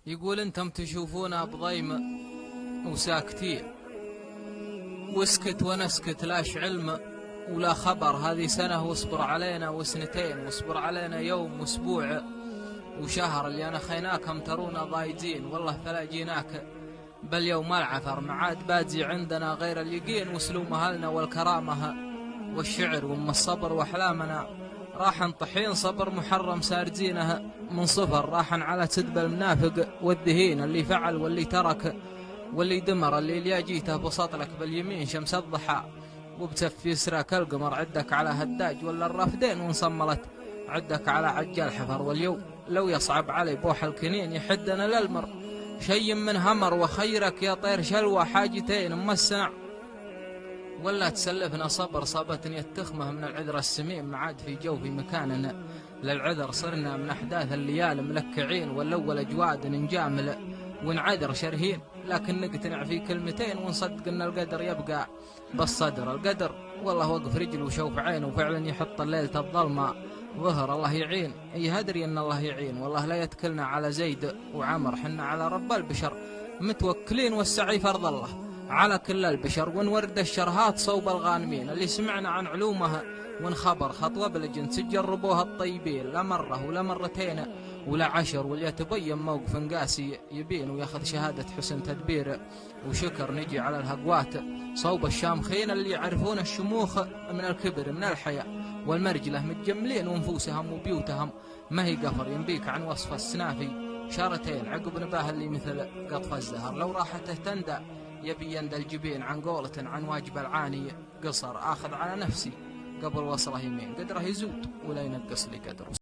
يقول انتم تشوفونا بضيمة وساكتين، واسكت ونسكت لاش علم ولا خبر. هذه سنة واصبر علينا، وسنتين واصبر علينا، يوم واسبوع وشهر. اللي انا خيناكم ترونا ضايجين، والله فلا جيناك بل يوم العثر. معاد بادزي عندنا غير اليقين، وسلوم اهلنا والكرامة والشعر وام الصبر واحلامنا. راح طحين صبر محرم سارجينها من صفر، راح على سدب المنافق والذهين. اللي فعل واللي ترك واللي دمر، اللي لياجيته بسط لك باليمين شمس الضحى وبتف يسرك القمر. عدك على هداج ولا الرافدين وانصملت، عدك على عجال حفر. واليوم لو يصعب علي بوح الكنين يحدنا للمر. شي من همر وخيرك يا طير شلوى حاجتين اما السنع، ولا تسلفنا صبر صابتني التخمه من العذر السميم. معاد في جوفي مكاننا للعذر، صرنا من احداث الليالي ملكعين. والاول اجواد نجامل ونعذر شرهين، لكن نقتنع في كلمتين ونصدق ان القدر يبقى بالصدر. القدر والله وقف رجل وشوف عين، وفعلا يحط الليلة الظلمة ظهر. الله يعين يهدري ان الله يعين، والله لا يتكلنا على زيد وعمر. حنا على رب البشر متوكلين، والسعي فرض الله على كل البشر. ونورد الشرهات صوب الغانمين، اللي سمعنا عن علومها ونخبر خطوة بالجنس جربوها الطيبين. لا مرة ولا مرتين ولا عشر، واللي يتبين موقف قاسي يبين وياخذ شهادة حسن تدبير وشكر. نجي على الهقوات صوب الشامخين، اللي يعرفون الشموخ من الكبر من الحياة والمرجلة، متجملين ونفوسهم وبيوتهم ما هي قفر. ينبيك عن وصف السنافي شارتين عقب نباه اللي مثل قطف الزهر. لو راحته تندى يبي يندى الجبين، عن قولة عن واجب العاني قصر. آخذ على نفسي قبل وصله يمين، قدره يزود ولا ينقص لي قدره.